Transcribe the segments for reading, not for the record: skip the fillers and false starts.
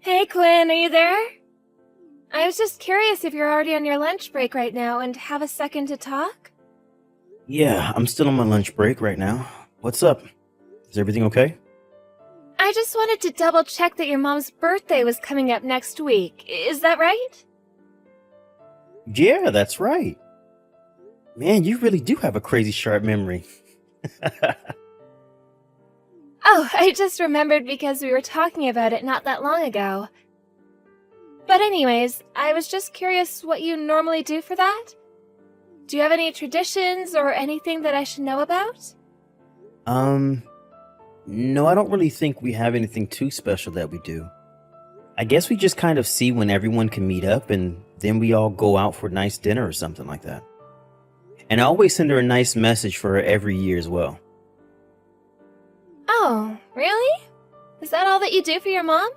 Hey Quinn, are you there? I was just curious if you're already on your lunch break right now and have a second to talk? Yeah, I'm still on my lunch break right now. What's up? Is everything okay? I just wanted to double check that your mom's birthday was coming up next week. Is that right? Yeah, that's right. Man, you really do have a crazy sharp memory. Oh, I just remembered because we were talking about it not that long ago. But anyways, I was just curious what you normally do for that? Do you have any traditions or anything that I should know about? No, I don't really think we have anything too special that we do. I guess we just kind of see when everyone can meet up and then we all go out for a nice dinner or something like that. And I always send her a nice message for her every year as well. Oh, really? Is that all that you do for your mom?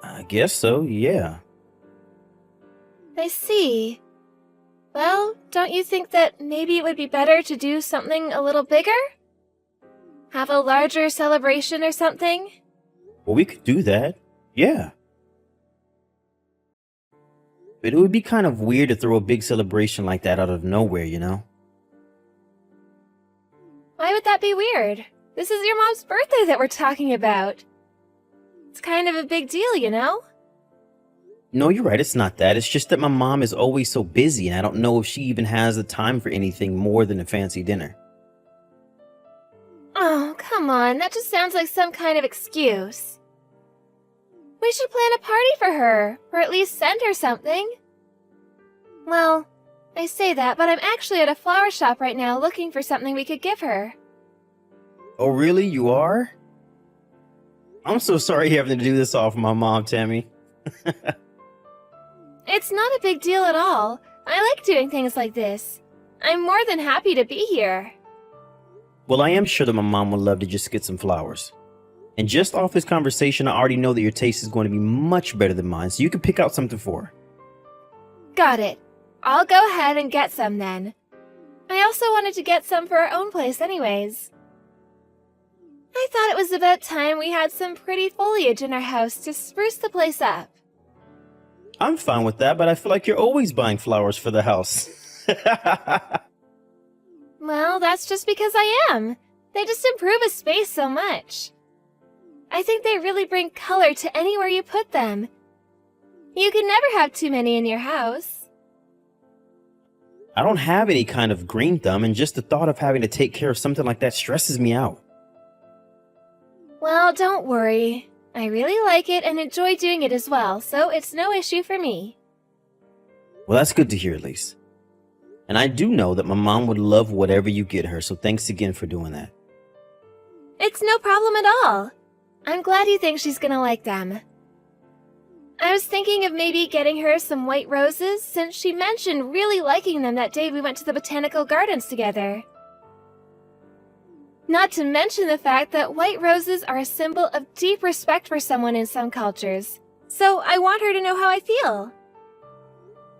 I guess so, yeah. I see. Well, don't you think that maybe it would be better to do something a little bigger? Have a larger celebration or something? Well, we could do that. Yeah. But it would be kind of weird to throw a big celebration like that out of nowhere, you know? Why would that be weird? This is your mom's birthday that we're talking about. It's kind of a big deal, you know? No, you're right. It's not that. It's just that my mom is always so busy and I don't know if she even has the time for anything more than a fancy dinner. Oh, come on. That just sounds like some kind of excuse. We should plan a party for her, or at least send her something. Well, I say that, but I'm actually at a flower shop right now looking for something we could give her. Oh, really? You are? I'm so sorry you're having to do this all for my mom, Tammy. It's not a big deal at all. I like doing things like this. I'm more than happy to be here. Well, I am sure that my mom would love to just get some flowers. And just off this conversation, I already know that your taste is going to be much better than mine, so you can pick out something for her. Got it. I'll go ahead and get some then. I also wanted to get some for our own place anyways. I thought it was about time we had some pretty foliage in our house to spruce the place up. I'm fine with that, but I feel like you're always buying flowers for the house. Well, that's just because I am. They just improve a space so much. I think they really bring color to anywhere you put them. You can never have too many in your house. I don't have any kind of green thumb, and just the thought of having to take care of something like that stresses me out. Well, don't worry. I really like it and enjoy doing it as well, so it's no issue for me. Well, that's good to hear at least. And I do know that my mom would love whatever you get her, so thanks again for doing that. It's no problem at all. I'm glad you think she's gonna like them. I was thinking of maybe getting her some white roses, since she mentioned really liking them that day we went to the botanical gardens together. Not to mention the fact that white roses are a symbol of deep respect for someone in some cultures. So I want her to know how I feel.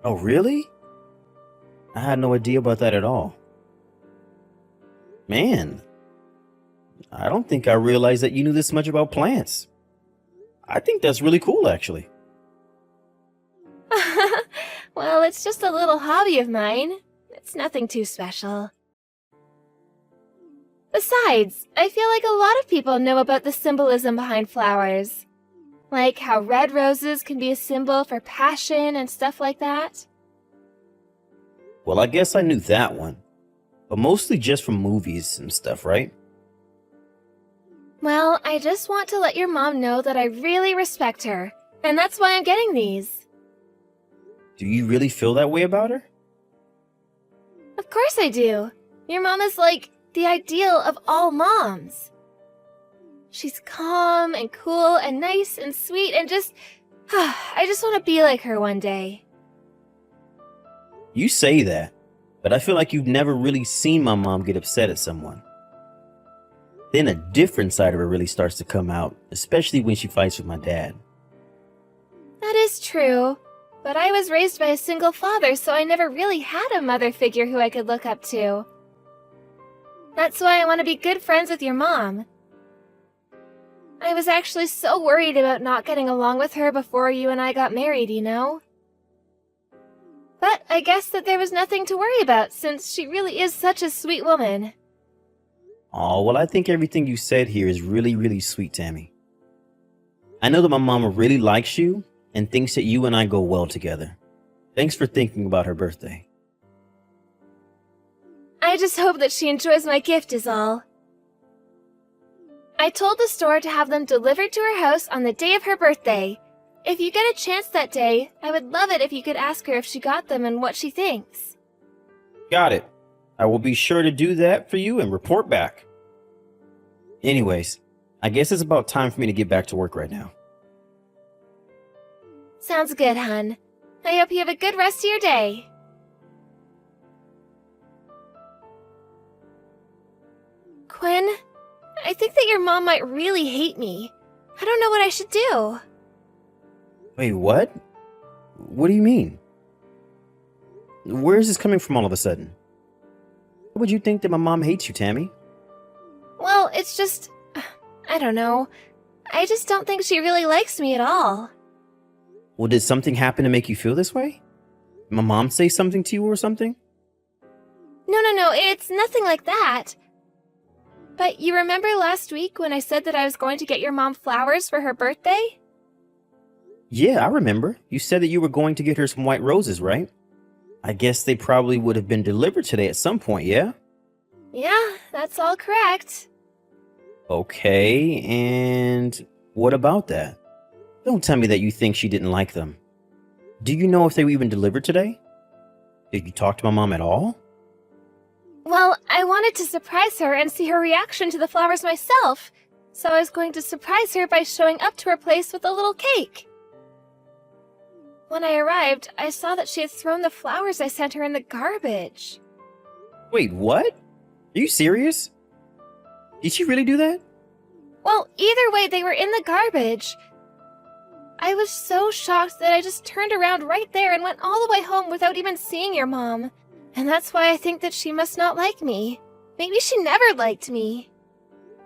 Oh, really? I had no idea about that at all. Man, I don't think I realized that you knew this much about plants. I think that's really cool, actually. Well, it's just a little hobby of mine. It's nothing too special. Besides, I feel like a lot of people know about the symbolism behind flowers. Like how red roses can be a symbol for passion and stuff like that. Well, I guess I knew that one. But mostly just from movies and stuff, right? Well, I just want to let your mom know that I really respect her, and that's why I'm getting these. Do you really feel that way about her? Of course I do. Your mom is like the ideal of all moms. She's calm and cool and nice and sweet and just... I just want to be like her one day. You say that, but I feel like you've never really seen my mom get upset at someone. Then a different side of her really starts to come out, especially when she fights with my dad. That is true, but I was raised by a single father, so I never really had a mother figure who I could look up to. That's why I want to be good friends with your mom. I was actually so worried about not getting along with her before you and I got married, you know? But I guess that there was nothing to worry about since she really is such a sweet woman. Oh, well, I think everything you said here is really, really sweet, Tammy. I know that my mama really likes you and thinks that you and I go well together. Thanks for thinking about her birthday. I just hope that she enjoys my gift is all. I told the store to have them delivered to her house on the day of her birthday. If you get a chance that day, I would love it if you could ask her if she got them and what she thinks. Got it. I will be sure to do that for you and report back. Anyways, I guess it's about time for me to get back to work right now. Sounds good, hun. I hope you have a good rest of your day. Quinn, I think that your mom might really hate me. I don't know what I should do. Wait, what? What do you mean? Where is this coming from all of a sudden? Why would you think that my mom hates you, Tammy? Well, it's just... I don't know. I just don't think she really likes me at all. Well, did something happen to make you feel this way? Did my mom say something to you or something? No, it's nothing like that. But you remember last week when I said that I was going to get your mom flowers for her birthday? Yeah, I remember. You said that you were going to get her some white roses, right? I guess they probably would have been delivered today at some point, yeah? Yeah, that's all correct. Okay, and what about that? Don't tell me that you think she didn't like them. Do you know if they were even delivered today? Did you talk to my mom at all? Well, I wanted to surprise her and see her reaction to the flowers myself, so I was going to surprise her by showing up to her place with a little cake. When I arrived, I saw that she had thrown the flowers I sent her in the garbage. Wait, what? Are you serious? Did she really do that? Well, either way, they were in the garbage. I was so shocked that I just turned around right there and went all the way home without even seeing your mom. And that's why I think that she must not like me. Maybe she never liked me.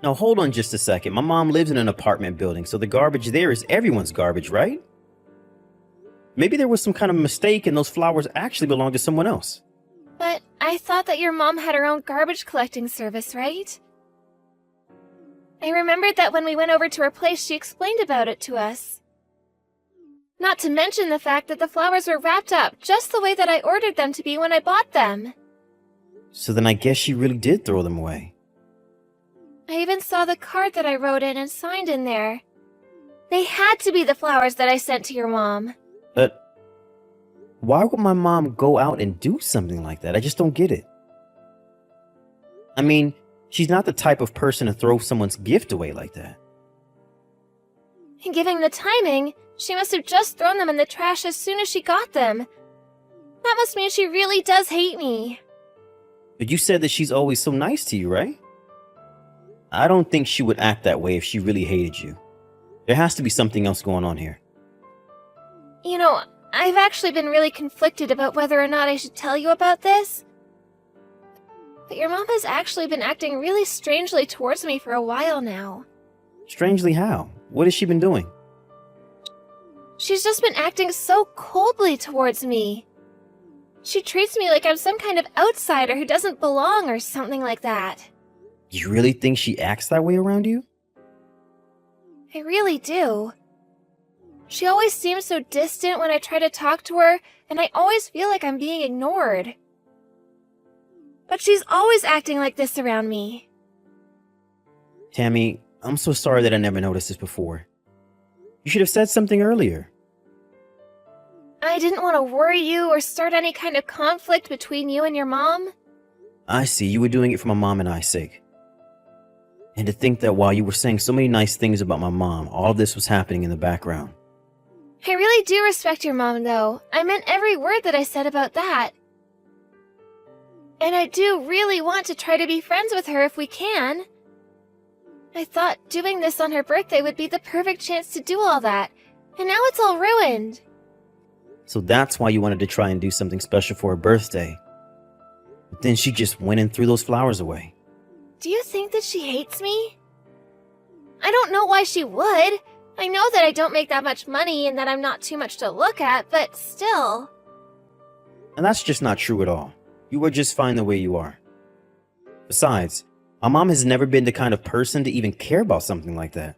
Now, hold on just a second. My mom lives in an apartment building, so the garbage there is everyone's garbage, right? Maybe there was some kind of mistake and those flowers actually belong to someone else. But I thought that your mom had her own garbage collecting service, right? I remembered that when we went over to her place, she explained about it to us. Not to mention the fact that the flowers were wrapped up just the way that I ordered them to be when I bought them. So then I guess she really did throw them away. I even saw the card that I wrote in and signed in there. They had to be the flowers that I sent to your mom. But why would my mom go out and do something like that? I just don't get it. I mean, she's not the type of person to throw someone's gift away like that. And given the timing, she must have just thrown them in the trash as soon as she got them. That must mean she really does hate me. But you said that she's always so nice to you, right? I don't think she would act that way if she really hated you. There has to be something else going on here. You know, I've actually been really conflicted about whether or not I should tell you about this. But your mom has actually been acting really strangely towards me for a while now. Strangely how? What has she been doing? She's just been acting so coldly towards me. She treats me like I'm some kind of outsider who doesn't belong or something like that. You really think she acts that way around you? I really do. She always seems so distant when I try to talk to her, and I always feel like I'm being ignored. But she's always acting like this around me. Tammy, I'm so sorry that I never noticed this before. You should have said something earlier. I didn't want to worry you or start any kind of conflict between you and your mom. I see, you were doing it for my mom and I's sake. And to think that while you were saying so many nice things about my mom, all of this was happening in the background. I really do respect your mom, though. I meant every word that I said about that. And I do really want to try to be friends with her if we can. I thought doing this on her birthday would be the perfect chance to do all that, and now it's all ruined. So that's why you wanted to try and do something special for her birthday. But then she just went and threw those flowers away. Do you think that she hates me? I don't know why she would. I know that I don't make that much money and that I'm not too much to look at, but still. And that's just not true at all. You are just fine the way you are. Besides, my mom has never been the kind of person to even care about something like that.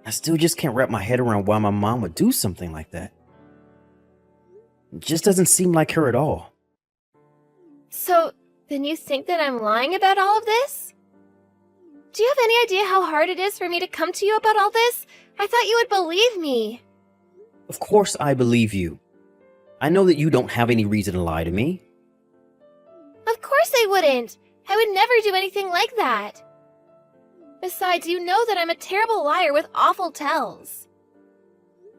I still just can't wrap my head around why my mom would do something like that. It just doesn't seem like her at all. So, then you think that I'm lying about all of this? Do you have any idea how hard it is for me to come to you about all this? I thought you would believe me. Of course I believe you. I know that you don't have any reason to lie to me. Of course I wouldn't. I would never do anything like that. Besides, you know that I'm a terrible liar with awful tells.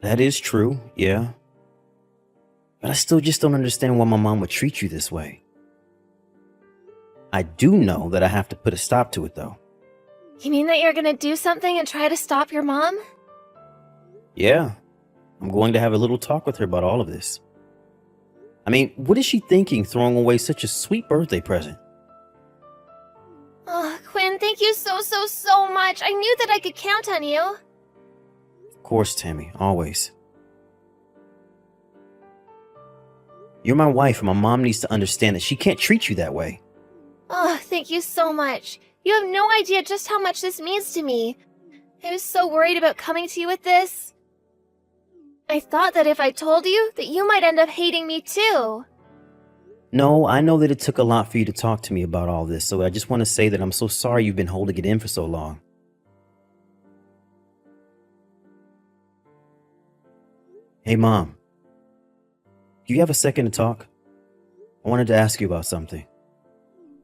That is true, yeah. But I still just don't understand why my mom would treat you this way. I do know that I have to put a stop to it, though. You mean that you're gonna do something and try to stop your mom? Yeah, I'm going to have a little talk with her about all of this. I mean, what is she thinking throwing away such a sweet birthday present? Oh, Quinn, thank you so much. I knew that I could count on you. Of course, Tammy, always. You're my wife, and my mom needs to understand that she can't treat you that way. Oh, thank you so much. You have no idea just how much this means to me. I was so worried about coming to you with this. I thought that if I told you, that you might end up hating me too. No, I know that it took a lot for you to talk to me about all this, so I just want to say that I'm so sorry you've been holding it in for so long. Hey, Mom. Do you have a second to talk? I wanted to ask you about something.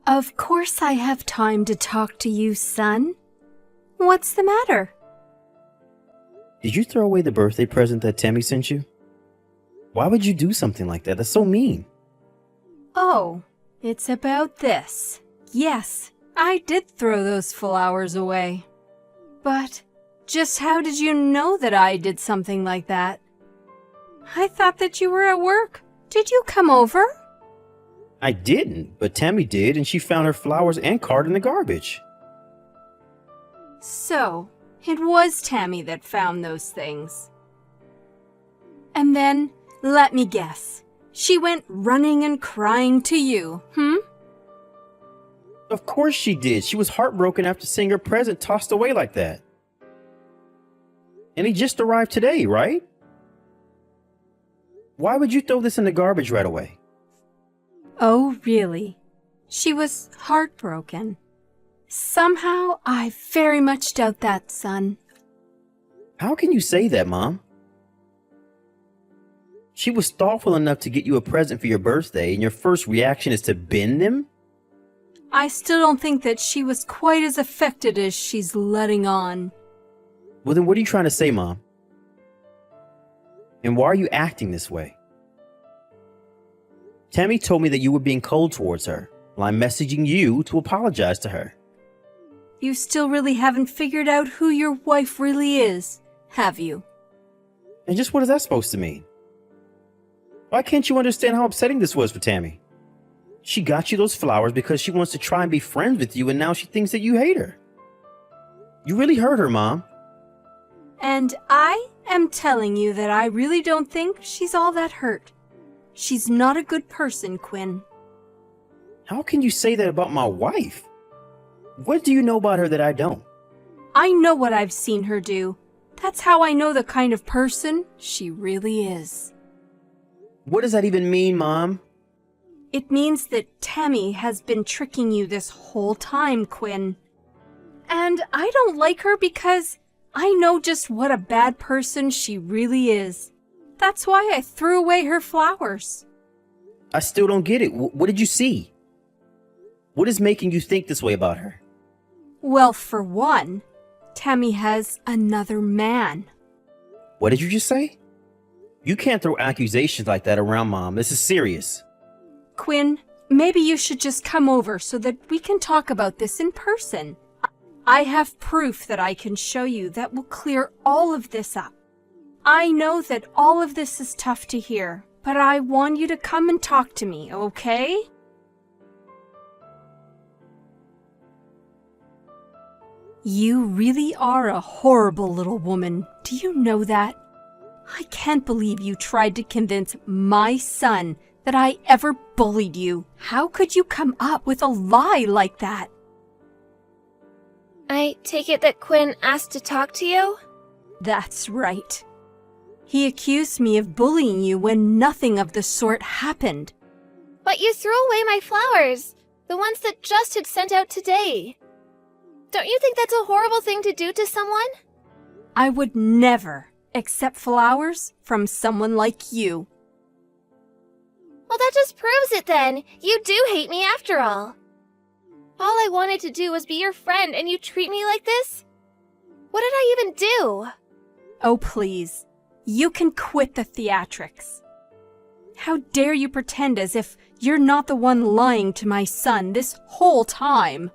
Of course I have time to talk to you, son. What's the matter? Did you throw away the birthday present that Tammy sent you? Why would you do something like that? That's so mean. Oh, it's about this. Yes, I did throw those flowers away. But just how did you know that I did something like that? I thought that you were at work. Did you come over? I didn't, but Tammy did, and she found her flowers and card in the garbage. So, it was Tammy that found those things. And then, let me guess, she went running and crying to you, Of course she did. She was heartbroken after seeing her present tossed away like that. And he just arrived today, right? Why would you throw this in the garbage right away? Oh, really? She was heartbroken. Somehow, I very much doubt that, son. How can you say that, Mom? She was thoughtful enough to get you a present for your birthday, and your first reaction is to bin them? I still don't think that she was quite as affected as she's letting on. Well, then what are you trying to say, Mom? And why are you acting this way? Tammy told me that you were being cold towards her, while I'm messaging you to apologize to her. You still really haven't figured out who your wife really is, have you? And just what is that supposed to mean? Why can't you understand how upsetting this was for Tammy? She got you those flowers because she wants to try and be friends with you, and now she thinks that you hate her. You really hurt her, Mom. And I am telling you that I really don't think she's all that hurt. She's not a good person, Quinn. How can you say that about my wife? What do you know about her that I don't? I know what I've seen her do. That's how I know the kind of person she really is. What does that even mean, Mom? It means that Tammy has been tricking you this whole time, Quinn. And I don't like her because I know just what a bad person she really is. That's why I threw away her flowers. I still don't get it. What did you see? What is making you think this way about her? Well, for one, Tammy has another man. What did you just say? You can't throw accusations like that around, Mom. This is serious. Quinn, maybe you should just come over so that we can talk about this in person. I have proof that I can show you that will clear all of this up. I know that all of this is tough to hear, but I want you to come and talk to me, okay? You really are a horrible little woman. Do you know that? I can't believe you tried to convince my son that I ever bullied you. How could you come up with a lie like that? I take it that Quinn asked to talk to you? That's right. He accused me of bullying you when nothing of the sort happened. But you threw away my flowers, the ones that Just had sent out today. Don't you think that's a horrible thing to do to someone? I would never accept flowers from someone like you. Well, that just proves it then. You do hate me after all. All I wanted to do was be your friend and you treat me like this? What did I even do? Oh, please. You can quit the theatrics. How dare you pretend as if you're not the one lying to my son this whole time?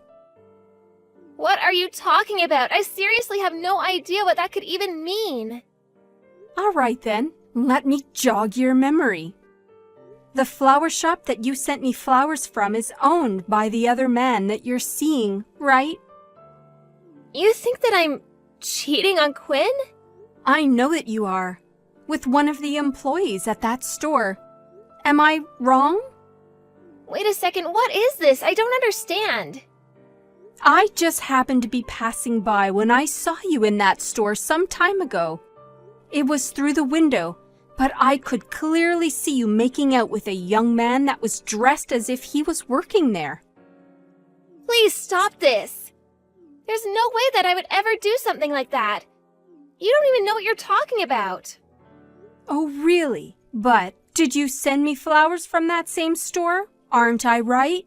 What are you talking about? I seriously have no idea what that could even mean. All right then, let me jog your memory. The flower shop that you sent me flowers from is owned by the other man that you're seeing, right? You think that I'm cheating on Quinn? I know that you are. With one of the employees at that store. Am I wrong? Wait a second, what is this? I don't understand. I just happened to be passing by when I saw you in that store some time ago. It was through the window, but I could clearly see you making out with a young man that was dressed as if he was working there. Please stop this. There's no way that I would ever do something like that. You don't even know what you're talking about. Oh, really? But did you send me flowers from that same store? Aren't I right?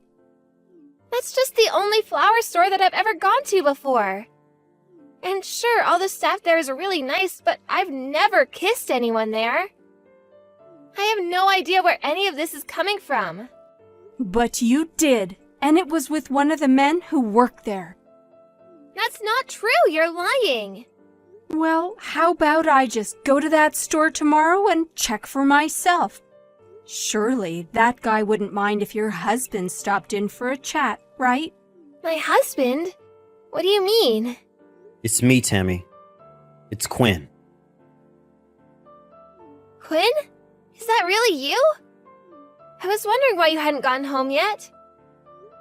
That's just the only flower store that I've ever gone to before. And sure, all the staff there is really nice, but I've never kissed anyone there. I have no idea where any of this is coming from. But you did, and it was with one of the men who work there. That's not true, you're lying. Well, how about I just go to that store tomorrow and check for myself? Surely that guy wouldn't mind if your husband stopped in for a chat, right? My husband? What do you mean? It's me, Tammy. It's Quinn. Quinn? Is that really you? I was wondering why you hadn't gotten home yet.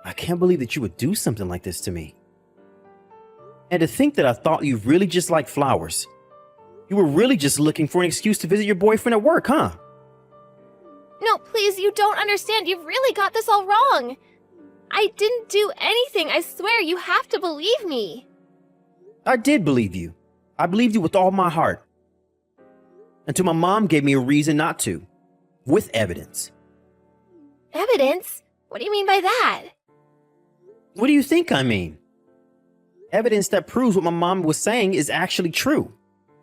I can't believe that you would do something like this to me. And to think that I thought you really just liked flowers. You were really just looking for an excuse to visit your boyfriend at work, huh? No, please, you don't understand. You've really got this all wrong. I didn't do anything, I swear. You have to believe me. I did believe you. I believed you with all my heart. Until my mom gave me a reason not to. With evidence. Evidence? What do you mean by that? What do you think I mean? Evidence that proves what my mom was saying is actually true.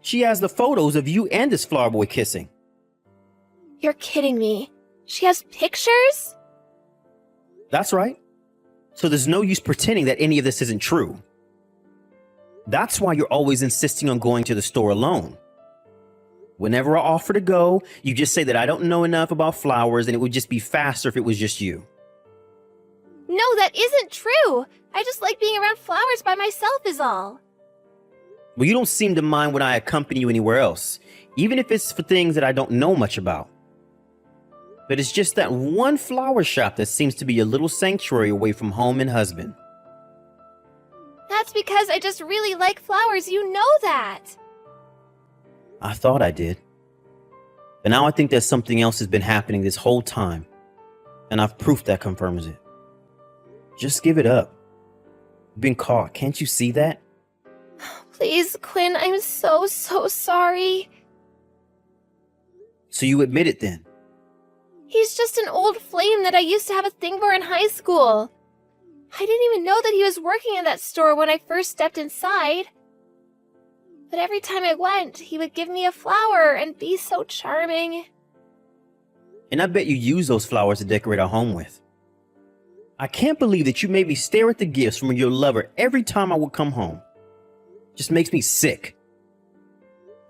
She has the photos of you and this flower boy kissing. You're kidding me. She has pictures? That's right. So there's no use pretending that any of this isn't true. That's why you're always insisting on going to the store alone. Whenever I offer to go, you just say that I don't know enough about flowers and it would just be faster if it was just you. No, that isn't true. I just like being around flowers by myself is all. Well, you don't seem to mind when I accompany you anywhere else, even if it's for things that I don't know much about. But it's just that one flower shop that seems to be a little sanctuary away from home and husband. That's because I just really like flowers, you know that. I thought I did. But now I think that something else has been happening this whole time. And I've proof that confirms it. Just give it up. You've been caught. Can't you see that? Please, Quinn, I'm so sorry. So you admit it then? He's just an old flame that I used to have a thing for in high school. I didn't even know that he was working in that store when I first stepped inside. But every time I went, he would give me a flower and be so charming. And I bet you use those flowers to decorate our home with. I can't believe that you made me stare at the gifts from your lover every time I would come home. Just makes me sick.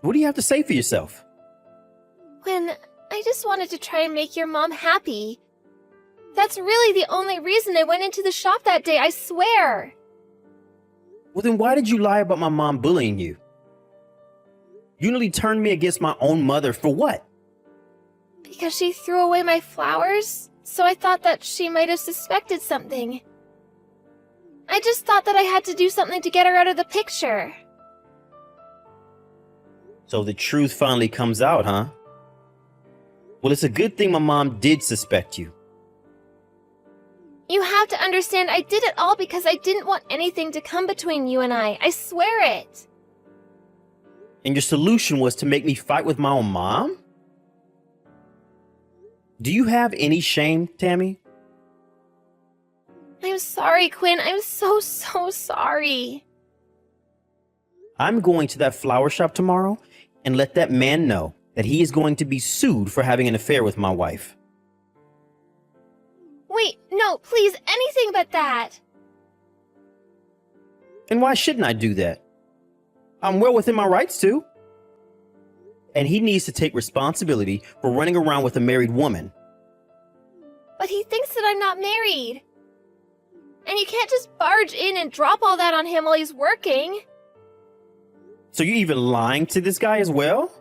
What do you have to say for yourself? Quinn, I just wanted to try and make your mom happy. That's really the only reason I went into the shop that day, I swear. Well, then why did you lie about my mom bullying you? You nearly turned me against my own mother for what? Because she threw away my flowers, so I thought that she might have suspected something. I just thought that I had to do something to get her out of the picture. So the truth finally comes out, huh? Well, it's a good thing my mom did suspect you. You have to understand I did it all because I didn't want anything to come between you and I swear it. And your solution was to make me fight with my own mom? Do you have any shame, Tammy? I'm sorry, Quinn. I'm so sorry. I'm going to that flower shop tomorrow and let that man know that he is going to be sued for having an affair with my wife. Wait, no, please, anything but that. And why shouldn't I do that? I'm well within my rights to. And he needs to take responsibility for running around with a married woman. But he thinks that I'm not married. And you can't just barge in and drop all that on him while he's working. So you're even lying to this guy as well?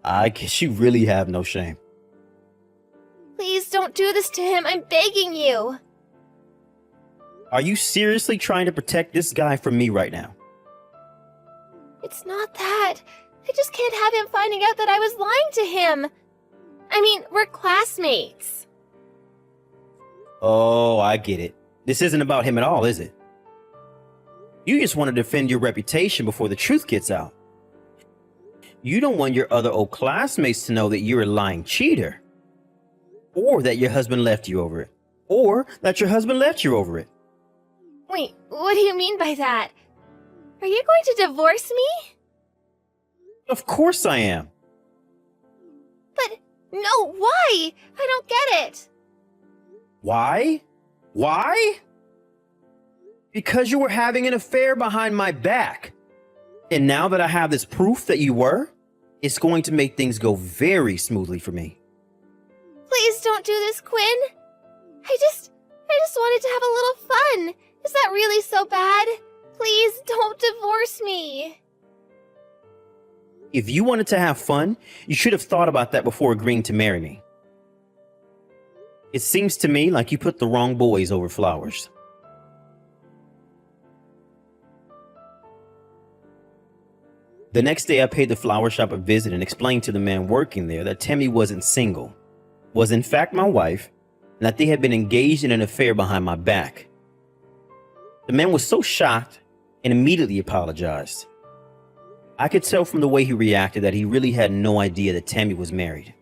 I guess you really have no shame. Please don't do this to him. I'm begging you. Are you seriously trying to protect this guy from me right now? It's not that. I just can't have him finding out that I was lying to him. I mean, we're classmates. Oh, I get it. This isn't about him at all, is it? You just want to defend your reputation before the truth gets out. You don't want your other old classmates to know that you're a lying cheater. Or that your husband left you over it. Or that your husband left you over it. Wait, what do you mean by that? Are you going to divorce me? Of course I am. But, no, why? I don't get it. Why? Why? Because you were having an affair behind my back. And now that I have this proof that you were, it's going to make things go very smoothly for me. Please don't do this, Quinn. I just wanted to have a little fun. Is that really so bad? Please don't divorce me. If you wanted to have fun, you should have thought about that before agreeing to marry me. It seems to me like you put the wrong boys over flowers. The next day, I paid the flower shop a visit and explained to the man working there that Tammy wasn't single, was in fact my wife, and that they had been engaged in an affair behind my back. The man was so shocked and immediately apologized. I could tell from the way he reacted that he really had no idea that Tammy was married.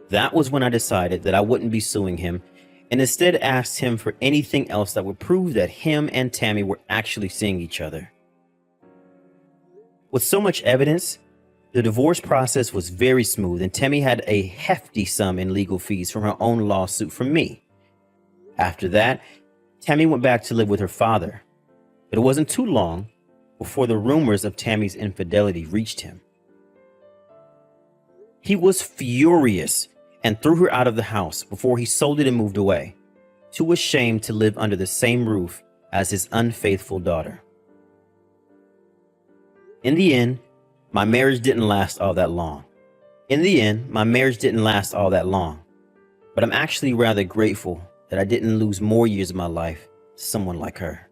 That was when I decided that I wouldn't be suing him and instead asked him for anything else that would prove that him and Tammy were actually seeing each other. With so much evidence, the divorce process was very smooth and Tammy had a hefty sum in legal fees from her own lawsuit from me. After that, Tammy went back to live with her father, but it wasn't too long before the rumors of Tammy's infidelity reached him. He was furious and threw her out of the house before he sold it and moved away, too ashamed to live under the same roof as his unfaithful daughter. In the end, my marriage didn't last all that long. But I'm actually rather grateful that I didn't lose more years of my life to someone like her.